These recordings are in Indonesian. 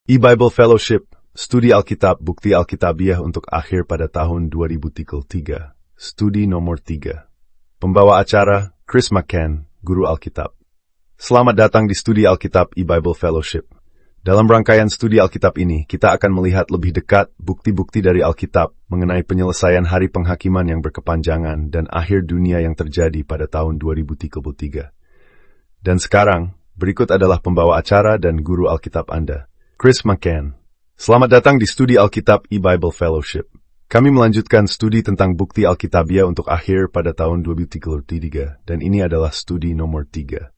E-Bible Fellowship, Studi Alkitab Bukti Alkitabiah untuk akhir pada tahun 2023. Studi nomor 3. Pembawa acara, Chris McCann, Guru Alkitab. Selamat datang di Studi Alkitab E-Bible Fellowship. Dalam rangkaian studi Alkitab ini, kita akan melihat lebih dekat bukti-bukti dari Alkitab mengenai penyelesaian hari penghakiman yang berkepanjangan dan akhir dunia yang terjadi pada tahun 2033. Dan sekarang, berikut adalah pembawa acara dan Guru Alkitab Anda, Chris McCann. Selamat datang di Studi Alkitab E-Bible Fellowship. Kami melanjutkan studi tentang bukti Alkitabiah untuk akhir pada tahun 2033, dan ini adalah studi nomor 3.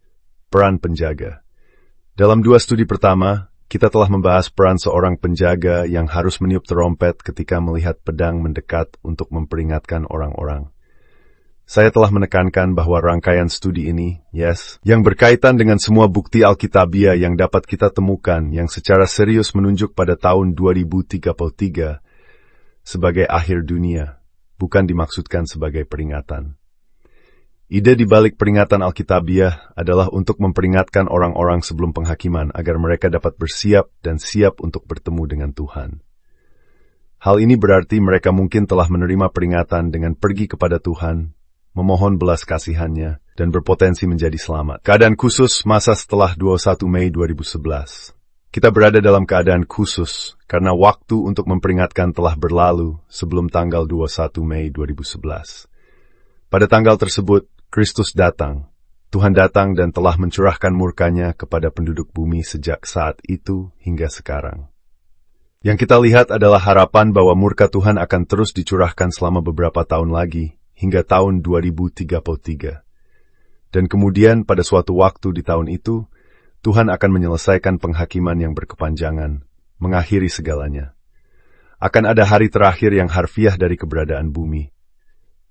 Peran penjaga. Dalam 2 studi pertama, kita telah membahas peran seorang penjaga yang harus meniup terompet ketika melihat pedang mendekat untuk memperingatkan orang-orang. Saya telah menekankan bahwa rangkaian studi ini, yang berkaitan dengan semua bukti Alkitabiah yang dapat kita temukan yang secara serius menunjuk pada tahun 2033 sebagai akhir dunia, bukan dimaksudkan sebagai peringatan. Ide di balik peringatan Alkitabiah adalah untuk memperingatkan orang-orang sebelum penghakiman agar mereka dapat bersiap dan siap untuk bertemu dengan Tuhan. Hal ini berarti mereka mungkin telah menerima peringatan dengan pergi kepada Tuhan, memohon belas kasihannya, dan berpotensi menjadi selamat. Keadaan khusus masa setelah 21 Mei 2011. Kita berada dalam keadaan khusus karena waktu untuk memperingatkan telah berlalu sebelum tanggal 21 Mei 2011. Pada tanggal tersebut, Kristus datang. Tuhan datang dan telah mencurahkan murkanya kepada penduduk bumi sejak saat itu hingga sekarang. Yang kita lihat adalah harapan bahwa murka Tuhan akan terus dicurahkan selama beberapa tahun lagi, hingga tahun 2033. Dan kemudian pada suatu waktu di tahun itu, Tuhan akan menyelesaikan penghakiman yang berkepanjangan, mengakhiri segalanya. Akan ada hari terakhir yang harfiah dari keberadaan bumi.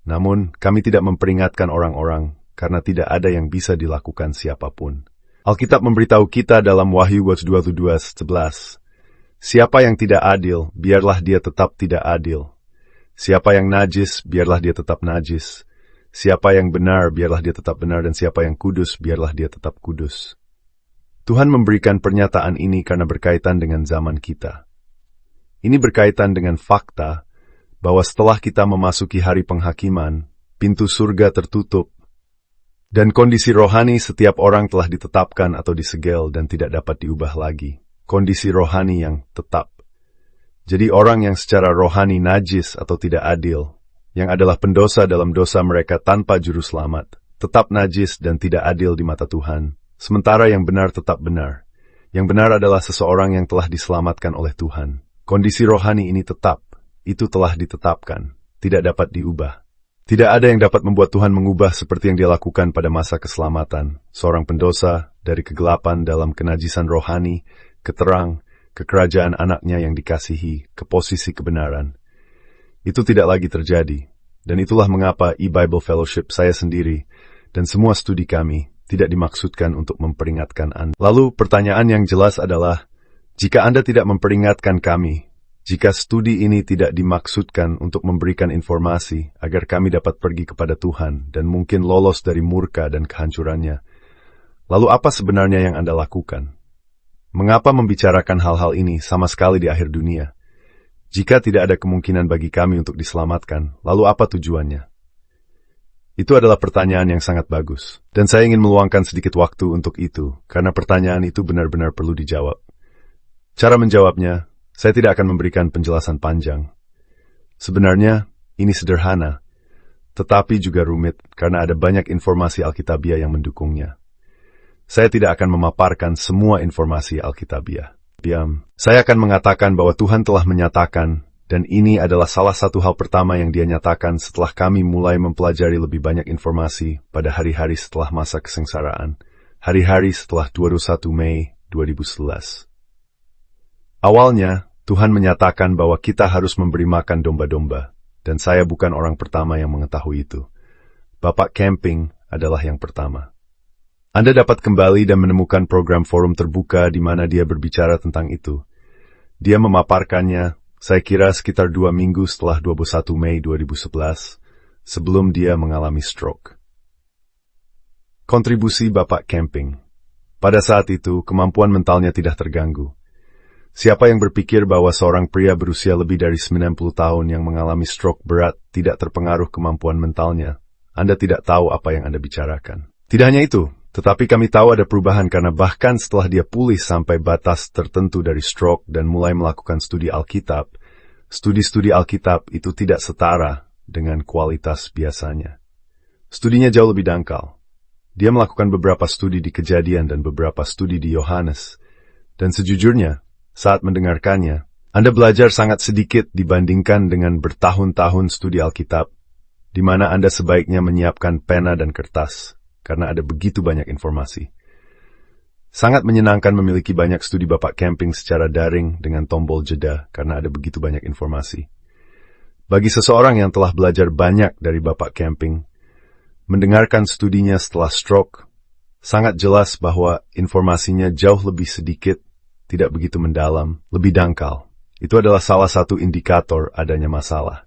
Namun, kami tidak memperingatkan orang-orang, karena tidak ada yang bisa dilakukan siapapun. Alkitab memberitahu kita dalam Wahyu 22:11, siapa yang tidak adil, biarlah dia tetap tidak adil. Siapa yang najis, biarlah dia tetap najis. Siapa yang benar, biarlah dia tetap benar. Dan siapa yang kudus, biarlah dia tetap kudus. Tuhan memberikan pernyataan ini karena berkaitan dengan zaman kita. Ini berkaitan dengan fakta bahwa setelah kita memasuki hari penghakiman, pintu surga tertutup, dan kondisi rohani setiap orang telah ditetapkan atau disegel dan tidak dapat diubah lagi. Kondisi rohani yang tetap. Jadi orang yang secara rohani najis atau tidak adil, yang adalah pendosa dalam dosa mereka tanpa juru selamat, tetap najis dan tidak adil di mata Tuhan, sementara yang benar tetap benar. Yang benar adalah seseorang yang telah diselamatkan oleh Tuhan. Kondisi rohani ini tetap, itu telah ditetapkan, tidak dapat diubah. Tidak ada yang dapat membuat Tuhan mengubah seperti yang dia lakukan pada masa keselamatan, seorang pendosa dari kegelapan dalam kenajisan rohani, ke terang, ke kerajaan anaknya yang dikasihi, ke posisi kebenaran. Itu tidak lagi terjadi, dan itulah mengapa E-Bible Fellowship saya sendiri, dan semua studi kami, tidak dimaksudkan untuk memperingatkan Anda. Lalu pertanyaan yang jelas adalah, jika Anda tidak memperingatkan kami, jika studi ini tidak dimaksudkan untuk memberikan informasi agar kami dapat pergi kepada Tuhan dan mungkin lolos dari murka dan kehancurannya, lalu apa sebenarnya yang Anda lakukan? Mengapa membicarakan hal-hal ini sama sekali di akhir dunia? Jika tidak ada kemungkinan bagi kami untuk diselamatkan, lalu apa tujuannya? Itu adalah pertanyaan yang sangat bagus, dan saya ingin meluangkan sedikit waktu untuk itu, karena pertanyaan itu benar-benar perlu dijawab. Cara menjawabnya, saya tidak akan memberikan penjelasan panjang. Sebenarnya, ini sederhana, tetapi juga rumit karena ada banyak informasi Alkitabiah yang mendukungnya. Saya tidak akan memaparkan semua informasi Alkitabiah. Saya akan mengatakan bahwa Tuhan telah menyatakan, dan ini adalah salah satu hal pertama yang Dia nyatakan setelah kami mulai mempelajari lebih banyak informasi pada hari-hari setelah masa kesengsaraan, hari-hari setelah 21 Mei 2011. Awalnya, Tuhan menyatakan bahwa kita harus memberi makan domba-domba, dan saya bukan orang pertama yang mengetahui itu. Bapak Camping adalah yang pertama. Anda dapat kembali dan menemukan program forum terbuka di mana dia berbicara tentang itu. Dia memaparkannya, saya kira sekitar 2 minggu setelah 21 Mei 2011, sebelum dia mengalami stroke. Kontribusi Bapak Camping. Pada saat itu, kemampuan mentalnya tidak terganggu. Siapa yang berpikir bahwa seorang pria berusia lebih dari 90 tahun yang mengalami stroke berat tidak terpengaruh kemampuan mentalnya, Anda tidak tahu apa yang Anda bicarakan. Tidak hanya itu, tetapi kami tahu ada perubahan karena bahkan setelah dia pulih sampai batas tertentu dari stroke dan mulai melakukan studi Alkitab, studi-studi Alkitab itu tidak setara dengan kualitas biasanya. Studinya jauh lebih dangkal. Dia melakukan beberapa studi di Kejadian dan beberapa studi di Yohanes. Dan sejujurnya, saat mendengarkannya, Anda belajar sangat sedikit dibandingkan dengan bertahun-tahun studi Alkitab, di mana Anda sebaiknya menyiapkan pena dan kertas, karena ada begitu banyak informasi. Sangat menyenangkan memiliki banyak studi Bapak Camping secara daring dengan tombol jeda, karena ada begitu banyak informasi. Bagi seseorang yang telah belajar banyak dari Bapak Camping, mendengarkan studinya setelah stroke, sangat jelas bahwa informasinya jauh lebih sedikit, tidak begitu mendalam, lebih dangkal. Itu adalah salah satu indikator adanya masalah.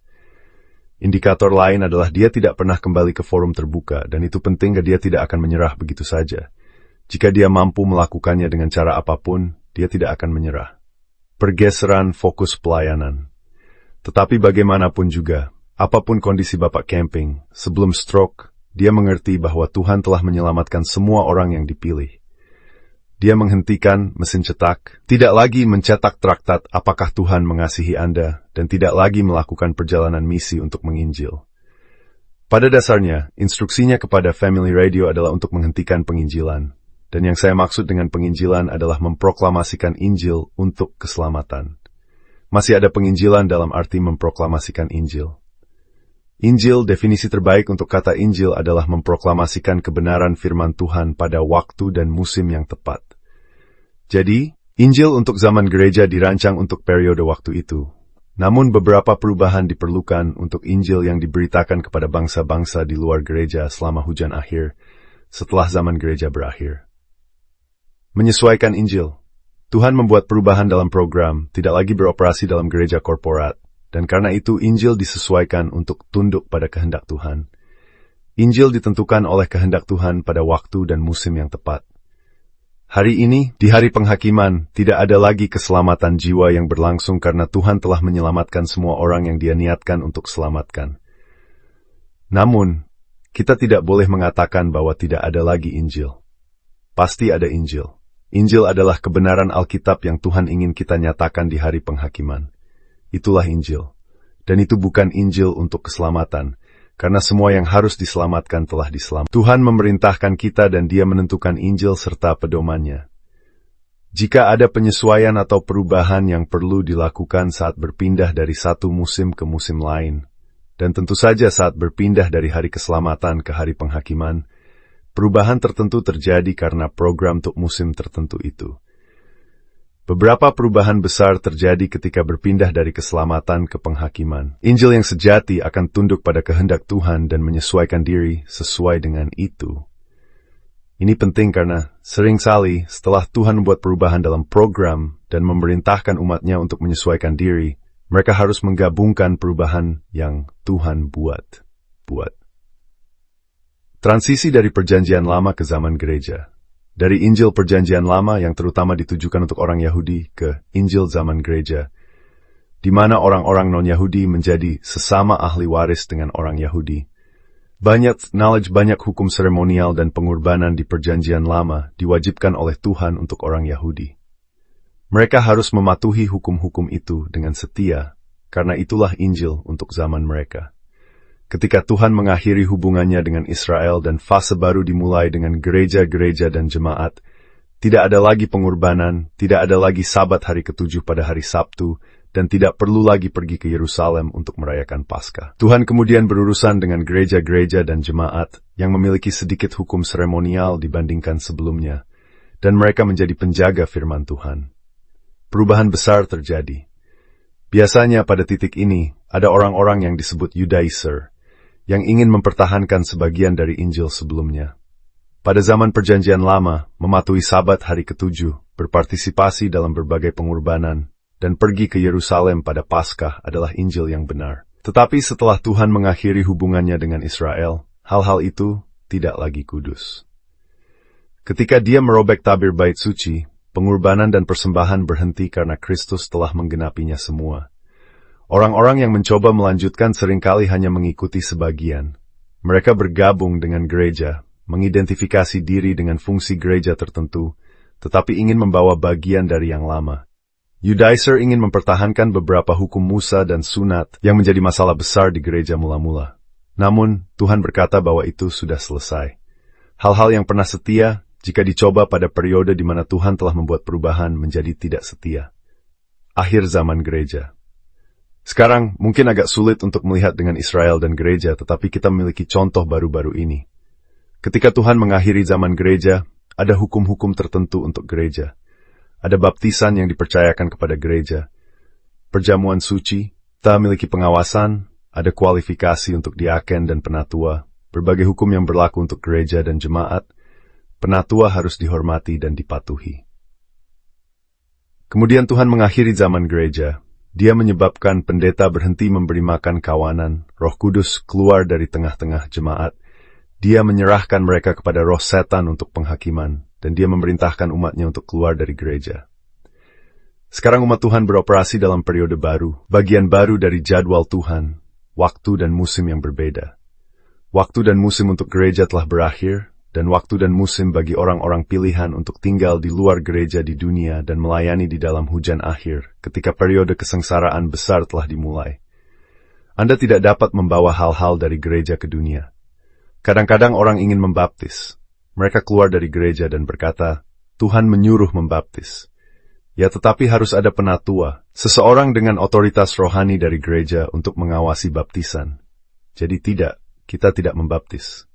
Indikator lain adalah dia tidak pernah kembali ke forum terbuka, dan itu penting dia tidak akan menyerah begitu saja. Jika dia mampu melakukannya dengan cara apapun, dia tidak akan menyerah. Pergeseran fokus pelayanan. Tetapi bagaimanapun juga, apapun kondisi Bapak Camping, sebelum stroke, dia mengerti bahwa Tuhan telah menyelamatkan semua orang yang dipilih. Dia menghentikan mesin cetak, tidak lagi mencetak traktat apakah Tuhan mengasihi Anda, dan tidak lagi melakukan perjalanan misi untuk menginjil. Pada dasarnya, instruksinya kepada Family Radio adalah untuk menghentikan penginjilan. Dan yang saya maksud dengan penginjilan adalah memproklamasikan Injil untuk keselamatan. Masih ada penginjilan dalam arti memproklamasikan Injil. Injil, definisi terbaik untuk kata Injil adalah memproklamasikan kebenaran firman Tuhan pada waktu dan musim yang tepat. Jadi, Injil untuk zaman gereja dirancang untuk periode waktu itu. Namun beberapa perubahan diperlukan untuk Injil yang diberitakan kepada bangsa-bangsa di luar gereja selama hujan akhir, setelah zaman gereja berakhir. Menyesuaikan Injil. Tuhan membuat perubahan dalam program, tidak lagi beroperasi dalam gereja korporat, dan karena itu Injil disesuaikan untuk tunduk pada kehendak Tuhan. Injil ditentukan oleh kehendak Tuhan pada waktu dan musim yang tepat. Hari ini, di hari penghakiman, tidak ada lagi keselamatan jiwa yang berlangsung karena Tuhan telah menyelamatkan semua orang yang Dia niatkan untuk selamatkan. Namun, kita tidak boleh mengatakan bahwa tidak ada lagi Injil. Pasti ada Injil. Injil adalah kebenaran Alkitab yang Tuhan ingin kita nyatakan di hari penghakiman. Itulah Injil. Dan itu bukan Injil untuk keselamatan, karena semua yang harus diselamatkan telah diselamatkan. Tuhan memerintahkan kita dan Dia menentukan Injil serta pedomannya. Jika ada penyesuaian atau perubahan yang perlu dilakukan saat berpindah dari satu musim ke musim lain, dan tentu saja saat berpindah dari hari keselamatan ke hari penghakiman, perubahan tertentu terjadi karena program untuk musim tertentu itu. Beberapa perubahan besar terjadi ketika berpindah dari keselamatan ke penghakiman. Injil yang sejati akan tunduk pada kehendak Tuhan dan menyesuaikan diri sesuai dengan itu. Ini penting karena seringkali setelah Tuhan membuat perubahan dalam program dan memerintahkan umatnya untuk menyesuaikan diri, mereka harus menggabungkan perubahan yang Tuhan buat. Transisi dari Perjanjian Lama ke zaman gereja. Dari Injil Perjanjian Lama yang terutama ditujukan untuk orang Yahudi ke Injil zaman gereja, di mana orang-orang non-Yahudi menjadi sesama ahli waris dengan orang Yahudi. Banyak hukum seremonial dan pengorbanan di Perjanjian Lama diwajibkan oleh Tuhan untuk orang Yahudi. Mereka harus mematuhi hukum-hukum itu dengan setia, karena itulah Injil untuk zaman mereka. Ketika Tuhan mengakhiri hubungannya dengan Israel dan fase baru dimulai dengan gereja-gereja dan jemaat, tidak ada lagi pengorbanan, tidak ada lagi Sabat hari ke-7 pada hari Sabtu, dan tidak perlu lagi pergi ke Yerusalem untuk merayakan Paskah. Tuhan kemudian berurusan dengan gereja-gereja dan jemaat yang memiliki sedikit hukum seremonial dibandingkan sebelumnya, dan mereka menjadi penjaga firman Tuhan. Perubahan besar terjadi. Biasanya pada titik ini, ada orang-orang yang disebut Judaizer, yang ingin mempertahankan sebagian dari Injil sebelumnya. Pada zaman Perjanjian Lama, mematuhi Sabat hari ke-7, berpartisipasi dalam berbagai pengorbanan, dan pergi ke Yerusalem pada Paskah adalah Injil yang benar. Tetapi setelah Tuhan mengakhiri hubungannya dengan Israel, hal-hal itu tidak lagi kudus. Ketika Dia merobek tabir bait suci, pengorbanan dan persembahan berhenti karena Kristus telah menggenapinya semua. Orang-orang yang mencoba melanjutkan seringkali hanya mengikuti sebagian. Mereka bergabung dengan gereja, mengidentifikasi diri dengan fungsi gereja tertentu, tetapi ingin membawa bagian dari yang lama. Judaizer ingin mempertahankan beberapa hukum Musa dan sunat yang menjadi masalah besar di gereja mula-mula. Namun, Tuhan berkata bahwa itu sudah selesai. Hal-hal yang pernah setia, jika dicoba pada periode di mana Tuhan telah membuat perubahan menjadi tidak setia. Akhir zaman gereja. Sekarang, mungkin agak sulit untuk melihat dengan Israel dan gereja, tetapi kita memiliki contoh baru-baru ini. Ketika Tuhan mengakhiri zaman gereja, ada hukum-hukum tertentu untuk gereja. Ada baptisan yang dipercayakan kepada gereja. Perjamuan suci, tak memiliki pengawasan, ada kualifikasi untuk diaken dan penatua, berbagai hukum yang berlaku untuk gereja dan jemaat. Penatua harus dihormati dan dipatuhi. Kemudian Tuhan mengakhiri zaman gereja. Dia menyebabkan pendeta berhenti memberi makan kawanan, Roh Kudus keluar dari tengah-tengah jemaat. Dia menyerahkan mereka kepada roh setan untuk penghakiman, dan dia memerintahkan umatnya untuk keluar dari gereja. Sekarang umat Tuhan beroperasi dalam periode baru, bagian baru dari jadwal Tuhan, waktu dan musim yang berbeda. Waktu dan musim untuk gereja telah berakhir, dan waktu dan musim bagi orang-orang pilihan untuk tinggal di luar gereja di dunia dan melayani di dalam hujan akhir ketika periode kesengsaraan besar telah dimulai. Anda tidak dapat membawa hal-hal dari gereja ke dunia. Kadang-kadang orang ingin membaptis. Mereka keluar dari gereja dan berkata, Tuhan menyuruh membaptis. Ya, tetapi harus ada penatua, seseorang dengan otoritas rohani dari gereja untuk mengawasi baptisan. Jadi kita tidak membaptis.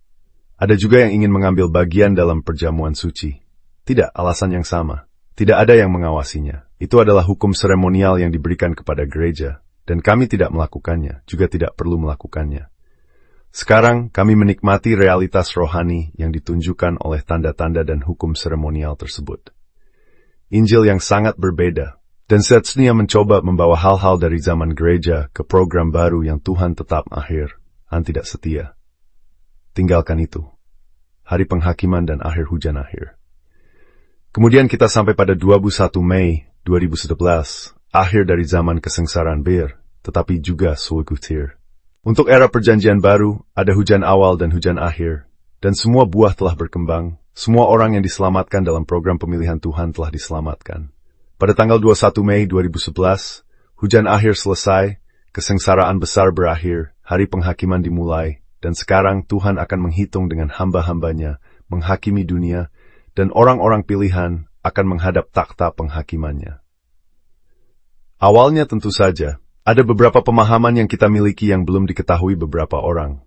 Ada juga yang ingin mengambil bagian dalam perjamuan suci. Tidak, alasan yang sama. Tidak ada yang mengawasinya. Itu adalah hukum seremonial yang diberikan kepada gereja, dan kami tidak melakukannya, juga tidak perlu melakukannya. Sekarang kami menikmati realitas rohani yang ditunjukkan oleh tanda-tanda dan hukum seremonial tersebut. Injil yang sangat berbeda, dan Setsnia mencoba membawa hal-hal dari zaman gereja ke program baru yang Tuhan tetap akhir, dan tidak setia. Tinggalkan itu. Hari penghakiman dan akhir hujan akhir. Kemudian kita sampai pada 21 Mei 2011, akhir dari zaman kesengsaraan Bir, tetapi juga Sulgutir. Untuk era perjanjian baru, ada hujan awal dan hujan akhir, dan semua buah telah berkembang, semua orang yang diselamatkan dalam program pemilihan Tuhan telah diselamatkan. Pada tanggal 21 Mei 2011, hujan akhir selesai, kesengsaraan besar berakhir, hari penghakiman dimulai, dan sekarang Tuhan akan menghitung dengan hamba-hambanya, menghakimi dunia, dan orang-orang pilihan akan menghadap takhta penghakimannya. Awalnya tentu saja, ada beberapa pemahaman yang kita miliki yang belum diketahui beberapa orang.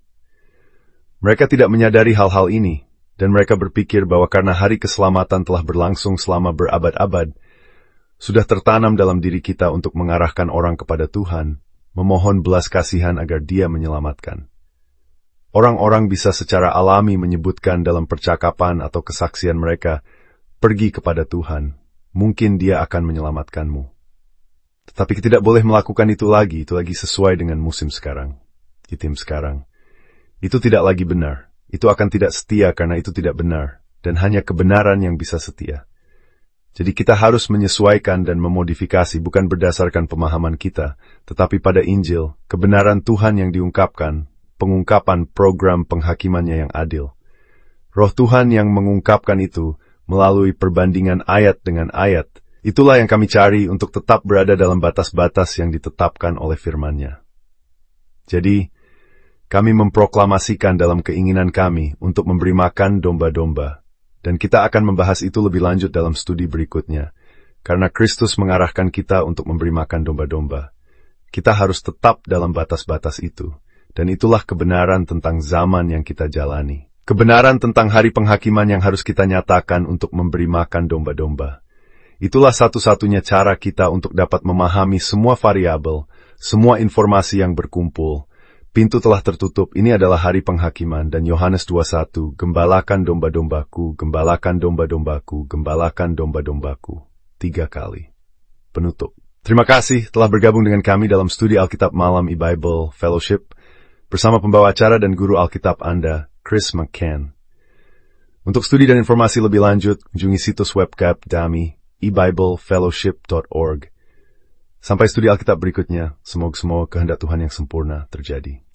Mereka tidak menyadari hal-hal ini, dan mereka berpikir bahwa karena hari keselamatan telah berlangsung selama berabad-abad, sudah tertanam dalam diri kita untuk mengarahkan orang kepada Tuhan, memohon belas kasihan agar Dia menyelamatkan. Orang-orang bisa secara alami menyebutkan dalam percakapan atau kesaksian mereka, pergi kepada Tuhan, mungkin Dia akan menyelamatkanmu. Tetapi kita tidak boleh melakukan itu lagi sesuai dengan musim sekarang, itim sekarang. Itu tidak lagi benar, itu akan tidak setia karena itu tidak benar, dan hanya kebenaran yang bisa setia. Jadi kita harus menyesuaikan dan memodifikasi bukan berdasarkan pemahaman kita, tetapi pada Injil, kebenaran Tuhan yang diungkapkan, pengungkapan program penghakimannya yang adil. Roh Tuhan yang mengungkapkan itu melalui perbandingan ayat dengan ayat. Itulah yang kami cari untuk tetap berada dalam batas-batas yang ditetapkan oleh firman-Nya. Jadi, kami memproklamasikan dalam keinginan kami untuk memberi makan domba-domba. Dan kita akan membahas itu lebih lanjut dalam studi berikutnya. Karena Kristus mengarahkan kita untuk memberi makan domba-domba. Kita harus tetap dalam batas-batas itu. Dan itulah kebenaran tentang zaman yang kita jalani. Kebenaran tentang hari penghakiman yang harus kita nyatakan untuk memberi makan domba-domba. Itulah satu-satunya cara kita untuk dapat memahami semua variabel, semua informasi yang berkumpul. Pintu telah tertutup, ini adalah hari penghakiman, dan Yohanes 21, gembalakan domba-dombaku, gembalakan domba-dombaku, gembalakan domba-dombaku. 3 kali. Penutup. Terima kasih telah bergabung dengan kami dalam studi Alkitab Malam e-Bible Fellowship. Bersama pembawa acara dan guru Alkitab Anda, Chris McCann. Untuk studi dan informasi lebih lanjut, kunjungi situs web kami ebiblefellowship.org. Sampai studi Alkitab berikutnya, semoga semua kehendak Tuhan yang sempurna terjadi.